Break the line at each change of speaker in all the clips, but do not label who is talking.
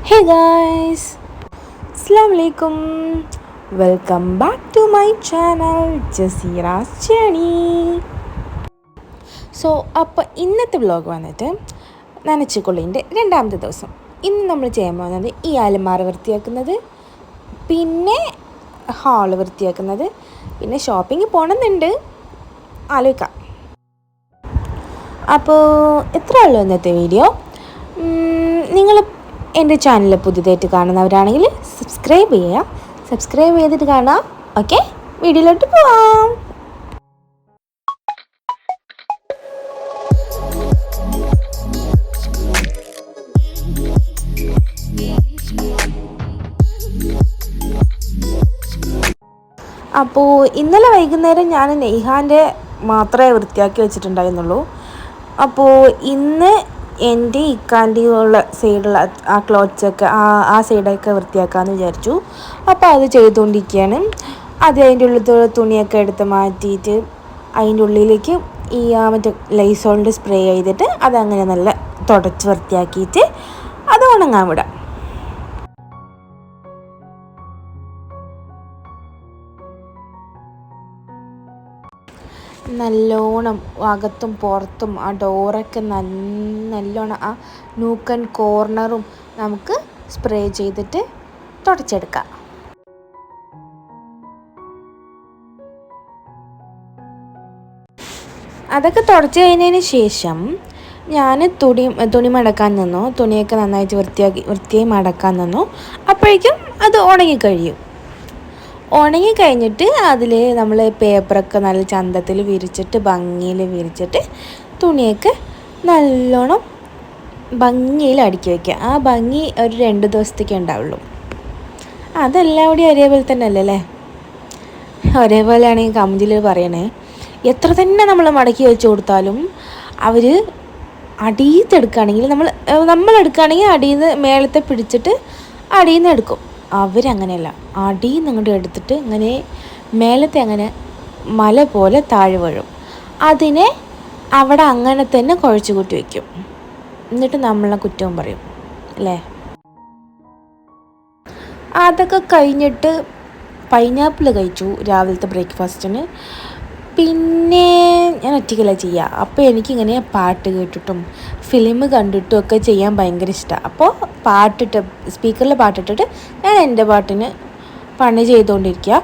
Hey guys, Assalamu alaikum. Welcome back to my channel Jasira's Journey. അപ്പോൾ ഇന്നത്തെ vlog വന്നിട്ട് നനച്ചുകൊള്ളിൻ്റെ രണ്ടാമത്തെ ദിവസം. ഇന്ന് നമ്മൾ ചെയ്യാൻ പോകുന്നത് ഈ അലമാര വൃത്തിയാക്കുന്നത്, പിന്നെ ഹാള് വൃത്തിയാക്കുന്നത്, പിന്നെ ഷോപ്പിങ്ങിൽ പോകണമെന്നുണ്ട്, ആലോചിക്കാം. അപ്പോൾ എത്ര ഉള്ളൂ ഇന്നത്തെ വീഡിയോ. നിങ്ങൾ എൻ്റെ ചാനൽ പുതിയതായിട്ട് കാണുന്നവരാണെങ്കിൽ സബ്സ്ക്രൈബ് ചെയ്യുക. സബ്സ്ക്രൈബ് ചെയ്തിട്ട് കാണാം. ഓക്കെ, വീഡിയോയിലോട്ട് പോവാം. അപ്പോൾ ഇന്നലെ വൈകുന്നേരം ഞാൻ നെയ്ഹാൻ്റെ മാത്രമേ വൃത്തിയാക്കി വെച്ചിട്ടുണ്ടായിരുന്നുള്ളൂ. അപ്പോൾ ഇന്ന് എൻ്റെ ഇക്കാൻ്റെയുള്ള സൈഡുള്ള ആ ക്ലോത്ത്സൊക്കെ ആ സൈഡൊക്കെ വൃത്തിയാക്കാമെന്ന് വിചാരിച്ചു. അപ്പോൾ അത് ചെയ്തുകൊണ്ടിരിക്കുകയാണ്. അതിൻ്റെ ഉള്ളിൽ തുണിയൊക്കെ എടുത്ത് മാറ്റിയിട്ട് അതിൻ്റെ ഉള്ളിലേക്ക് ഈ മറ്റേ ലൈസോളിൻ്റെ സ്പ്രേ ചെയ്തിട്ട് അതങ്ങനെ നല്ല തുടച്ച് വൃത്തിയാക്കിയിട്ട് അത് ഉണങ്ങാൻ വിടാം. നല്ലോണം അകത്തും പുറത്തും ആ ഡോറൊക്കെ നല്ലോണം ആ നൂക്കൻ കോർണറും നമുക്ക് സ്പ്രേ ചെയ്തിട്ട് തുടച്ചെടുക്കാം. അതൊക്കെ തുടച്ച് കഴിഞ്ഞതിന് ശേഷം ഞാൻ തുണി മടക്കാൻ നിന്നു. തുണിയൊക്കെ നന്നായിട്ട് വൃത്തിയായി മടക്കാൻ നിന്നു. അപ്പോഴേക്കും അത് ഉണങ്ങിക്കഴിയും. ഉണങ്ങി കഴിഞ്ഞിട്ട് അതിൽ നമ്മൾ പേപ്പറൊക്കെ നല്ല ചന്തത്തിൽ വിരിച്ചിട്ട് ഭംഗിയിൽ വിരിച്ചിട്ട് തുണിയൊക്കെ നല്ലോണം ഭംഗിയിൽ അടുക്കി വയ്ക്കുക. ആ ഭംഗി ഒരു 2 ദിവസത്തേക്കേ ഉണ്ടാവുള്ളൂ. അതെല്ലാവിടെയും ഒരേപോലെ തന്നെ അല്ലേ? ഒരേപോലെയാണെങ്കിൽ കമൻറ്റിൽ പറയണേ. എത്ര തന്നെ നമ്മൾ മടക്കി വെച്ച് കൊടുത്താലും അവർ അടിയിൽത്തെടുക്കുകയാണെങ്കിൽ നമ്മളെടുക്കുകയാണെങ്കിൽ അടിയിൽ നിന്ന് മേളത്തെ പിടിച്ചിട്ട് അടിയിൽ നിന്ന് എടുക്കും. അവരങ്ങനെയല്ല, അടിയിൽ നിന്ന് ഇങ്ങോട്ട് എടുത്തിട്ട് ഇങ്ങനെ മേലത്തെ അങ്ങനെ മല പോലെ താഴെ വീഴും. അതിനെ അവിടെ അങ്ങനെ തന്നെ കുഴച്ച് കൂട്ടി വയ്ക്കും. എന്നിട്ട് നമ്മളെ കുറ്റവും പറയും അല്ലേ? അതൊക്കെ കഴിഞ്ഞിട്ട് പൈനാപ്പിൾ കഴിച്ചു രാവിലത്തെ ബ്രേക്ക്ഫാസ്റ്റിന്. പിന്നെ ഞാൻ ഒറ്റയ്ക്കല്ല ചെയ്യുക. അപ്പോൾ എനിക്കിങ്ങനെ പാട്ട് കേട്ടിട്ടും ഫിലിം കണ്ടിട്ടും ഒക്കെ ചെയ്യാൻ ഭയങ്കര ഇഷ്ടമാണ്. അപ്പോൾ സ്പീക്കറിൽ പാട്ടിട്ടിട്ട് ഞാൻ എൻ്റെ പാട്ടിന് പണി ചെയ്തുകൊണ്ടിരിക്കുക.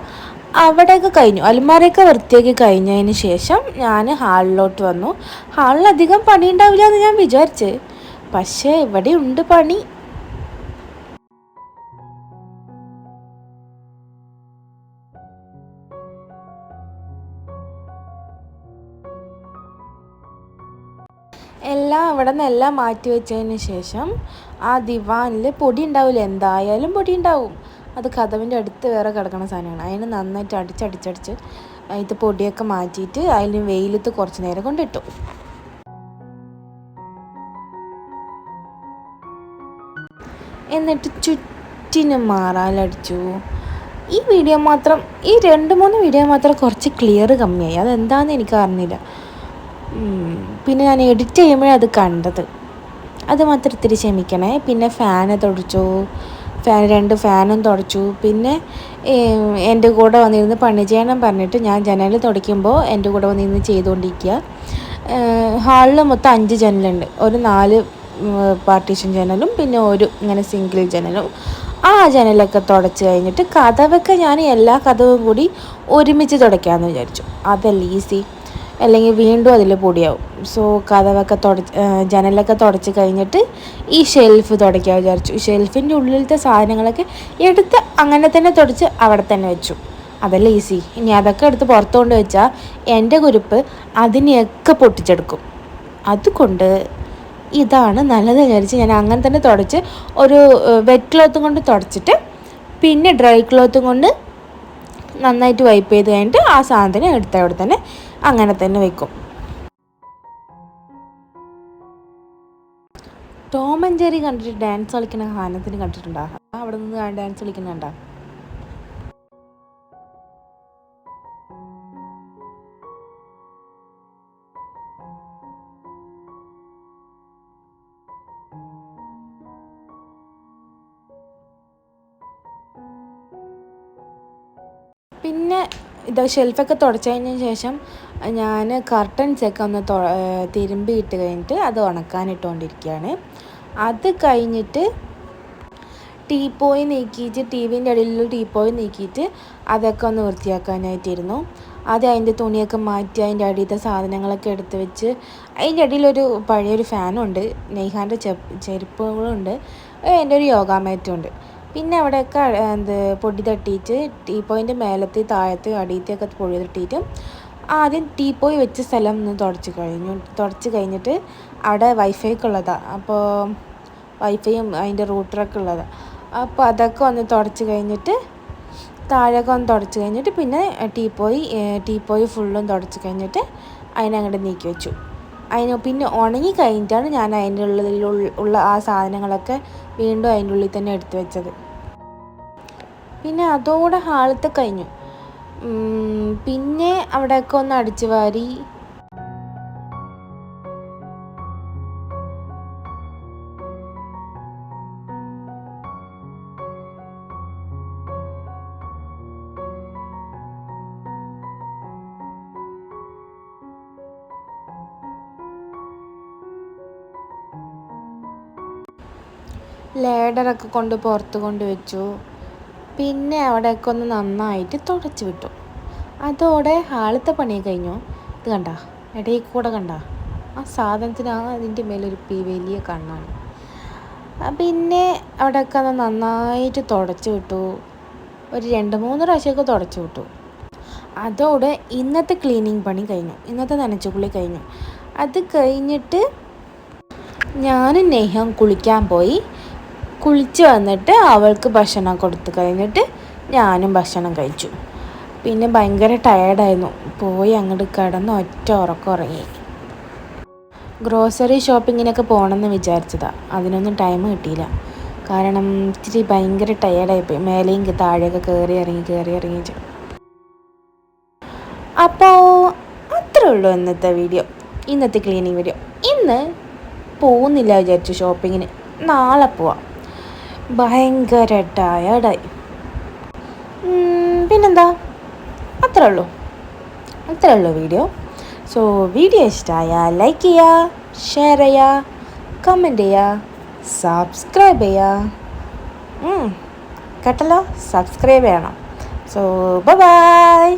അവിടെയൊക്കെ കഴിഞ്ഞു. അലമാരയൊക്കെ വൃത്തിയാക്കി കഴിഞ്ഞതിന് ശേഷം ഞാൻ ഹാളിലോട്ട് വന്നു. ഹാളിലധികം പണി ഉണ്ടാവില്ല എന്ന് ഞാൻ വിചാരിച്ച്, പക്ഷേ ഇവിടെ ഉണ്ട് പണി. ഇവിടെ നിന്നെല്ലാം മാറ്റി വെച്ചതിന് ശേഷം ആ ദിവാനിൽ പൊടി ഉണ്ടാവില്ല, എന്തായാലും പൊടി ഉണ്ടാവും. അത് കതവിൻ്റെ അടുത്ത് വേറെ കിടക്കുന്ന സാധനമാണ്. അതിന് നന്നായിട്ട് അടിച്ചടിച്ചടിച്ച് ഇത് പൊടിയൊക്കെ മാറ്റിയിട്ട് അതിന് വെയിലത്ത് കുറച്ച് നേരം കൊണ്ടിട്ടു. എന്നിട്ട് ചുറ്റിനും മാറാലടിച്ചു. ഈ 2-3 വീഡിയോ മാത്രം കുറച്ച് ക്ലിയർ കമ്മിയായി. അതെന്താണെന്ന് എനിക്ക് അറിഞ്ഞില്ല. പിന്നെ ഞാൻ എഡിറ്റ് ചെയ്യുമ്പോഴേ അത് കണ്ടത്. അത് മാത്രം ഇത്തിരി ക്ഷമിക്കണേ. പിന്നെ ഫാന് തുടച്ചു, 2 ഫാനും തുടച്ചു. പിന്നെ എൻ്റെ കൂടെ വന്നിരുന്ന് പണി ചെയ്യണം പറഞ്ഞിട്ട് ഞാൻ ജനൽ തുടയ്ക്കുമ്പോൾ എൻ്റെ കൂടെ വന്നിരുന്ന് ചെയ്തുകൊണ്ടിരിക്കുക. ഹാളിൽ മൊത്തം 5 ജനലുണ്ട്. ഒരു 4 പാർട്ടീഷൻ ജനലും പിന്നെ ഒരു ഇങ്ങനെ സിംഗിൾ ജനലും. ആ ജനലൊക്കെ തുടച്ച് കഴിഞ്ഞിട്ട് കതവൊക്കെ ഞാൻ എല്ലാ കതവും കൂടി ഒരുമിച്ച് തുടയ്ക്കാമെന്ന് വിചാരിച്ചു. അതല്ല ഈസി, അല്ലെങ്കിൽ വീണ്ടും അതിൽ പൊടിയാവും. സോ കതവൊക്കെ ജനലൊക്കെ തുടച്ച് കഴിഞ്ഞിട്ട് ഈ ഷെൽഫ് തുടയ്ക്കാൻ വിചാരിച്ചു. ഷെൽഫിൻ്റെ ഉള്ളിലത്തെ സാധനങ്ങളൊക്കെ എടുത്ത് അങ്ങനെ തന്നെ തുടച്ച് അവിടെ തന്നെ വെച്ചു. അതല്ല ഈസി. ഇനി അതൊക്കെ എടുത്ത് പുറത്തു കൊണ്ട് വെച്ചാൽ എൻ്റെ കുരുപ്പ് അതിനെയൊക്കെ പൊട്ടിച്ചെടുക്കും. അതുകൊണ്ട് ഇതാണ് നല്ലത് വിചാരിച്ച് ഞാൻ അങ്ങനെ തന്നെ തുടച്ച് ഒരു വെറ്റ് ക്ലോത്തും കൊണ്ട് തുടച്ചിട്ട് പിന്നെ ഡ്രൈ ക്ലോത്തും കൊണ്ട് നന്നായിട്ട് വൈപ്പ് ചെയ്ത് കഴിഞ്ഞിട്ട് ആ സാധനം എടുത്ത അവിടെ തന്നെ അങ്ങനെ തന്നെ വെക്കും. ടോം ആൻഡ് ജെറി കണ്ടിട്ട് ഡാൻസ് കളിക്കുന്ന ഹാനത്തിന് കണ്ടിട്ടുണ്ടോ? അവിടെ നിന്ന് ഡാൻസ് കളിക്കുന്നുണ്ടോ? പിന്നെ ഇത് ഷെൽഫൊക്കെ തുടച്ചതിന് ശേഷം ഞാൻ കർട്ടൻസൊക്കെ ഒന്ന് തിരുമ്പിയിട്ട് കഴിഞ്ഞിട്ട് അത് ഉണക്കാനിട്ടുകൊണ്ടിരിക്കുകയാണ്. അത് കഴിഞ്ഞിട്ട് ടീപ്പോയി നീക്കിയിട്ട് ടി വിൻ്റെ അടിയിലുള്ള ടീപ്പോയി നീക്കിയിട്ട് അതൊക്കെ ഒന്ന് വൃത്തിയാക്കാനായിട്ടിരുന്നു. ആദ്യം അതിൻ്റെ തുണിയൊക്കെ മാറ്റി അതിൻ്റെ അടിയിലത്തെ സാധനങ്ങളൊക്കെ എടുത്ത് വെച്ച് അതിൻ്റെ അടിയിലൊരു പഴയൊരു ഫാനുണ്ട്, നെയ്ഹാൻ്റെ ചെരുപ്പുകളുണ്ട്, എൻ്റെ ഒരു യോഗ മാറ്റും ഉണ്ട്. പിന്നെ അവിടെയൊക്കെ പൊടി തട്ടിയിട്ട് ടീപ്പോയിൻ്റെ മേലത്തെ താഴത്തെ അടിയത്തെയൊക്കെ പൊടി തട്ടിയിട്ട് ആദ്യം ടീപ്പോയി വെച്ച സ്ഥലം ഒന്ന് തുടച്ച് കഴിഞ്ഞിട്ട് അവിടെ വൈഫൈക്ക് ഉള്ളതാണ്. അപ്പോൾ വൈഫൈയും അതിൻ്റെ റൂട്ടറൊക്കെ ഉള്ളതാണ്. അപ്പോൾ അതൊക്കെ ഒന്ന് തുടച്ച് കഴിഞ്ഞിട്ട് താഴെയൊക്കെ ഒന്ന് തുടച്ച് കഴിഞ്ഞിട്ട് പിന്നെ ടീപ്പോയി ഫുള്ളും തുടച്ച് കഴിഞ്ഞിട്ട് അതിനങ്ങോട്ട് നീക്കി വെച്ചു. പിന്നെ ഉണങ്ങി കഴിഞ്ഞിട്ടാണ് ഞാൻ അതിൻ്റെ ഉള്ള ആ സാധനങ്ങളൊക്കെ വീണ്ടും അതിൻ്റെ ഉള്ളിൽ തന്നെ എടുത്ത് വെച്ചത്. പിന്നെ അതോടെ ഹാളത്തെ കഴിഞ്ഞു. പിന്നെ അവിടെയൊക്കെ ഒന്ന് അടിച്ചു വാരി ലേഡറൊക്കെ കൊണ്ട് പുറത്ത് കൊണ്ട് വെച്ചു. പിന്നെ അവിടെയൊക്കെ ഒന്ന് നന്നായിട്ട് തുടച്ച് വിട്ടു. അതോടെ ഹാളത്തെ പണി കഴിഞ്ഞു. ഇത് കണ്ട ഇടയിൽ കൂടെ കണ്ട ആ സാധനത്തിന് അതിൻ്റെ മേലൊരു വലിയ കണ്ണാണ്. പിന്നെ അവിടെയൊക്കെ ഒന്ന് നന്നായിട്ട് തുടച്ച് വിട്ടു. ഒരു 2-3 പ്രാവശ്യമൊക്കെ തുടച്ച് വിട്ടു. അതോടെ ഇന്നത്തെ ക്ലീനിങ് പണി കഴിഞ്ഞു, ഇന്നത്തെ നനച്ചുകുളി കഴിഞ്ഞു. അത് കഴിഞ്ഞിട്ട് ഞാനും നെയ്ഹം കുളിക്കാൻ പോയി. കുളിച്ച് വന്നിട്ട് അവൾക്ക് ഭക്ഷണം കൊടുത്തു കഴിഞ്ഞിട്ട് ഞാനും ഭക്ഷണം കഴിച്ചു. പിന്നെ ഭയങ്കര ടയേർഡായിരുന്നു. പോയി അങ്ങോട്ട് കിടന്ന് ഒറ്റ ഉറങ്ങി. ഗ്രോസറി ഷോപ്പിങ്ങിനൊക്കെ പോകണമെന്ന് വിചാരിച്ചതാണ്, അതിനൊന്നും ടൈം കിട്ടിയില്ല. കാരണം ഇച്ചിരി ഭയങ്കര ടയേർഡായിപ്പോയി, മേലെയും താഴെയൊക്കെ കയറി ഇറങ്ങി. അപ്പോൾ അത്രേ ഉള്ളൂ ഇന്നത്തെ ക്ലീനിങ് വീഡിയോ. ഇന്ന് പോകുന്നില്ല വിചാരിച്ചു ഷോപ്പിങ്ങിന്, നാളെ പോവാം. ഭയങ്കര ടയേർഡായി. പിന്നെന്താ, അത്രേ ഉള്ളൂ വീഡിയോ. സോ വീഡിയോ ഇഷ്ടമായാൽ ലൈക്ക് ചെയ്യുക, ഷെയർ ചെയ്യുക, കമൻറ്റ് ചെയ്യുക, സബ്സ്ക്രൈബ് ചെയ്യുക. കേട്ടല്ലോ, സബ്സ്ക്രൈബ് ചെയ്യണം. So by.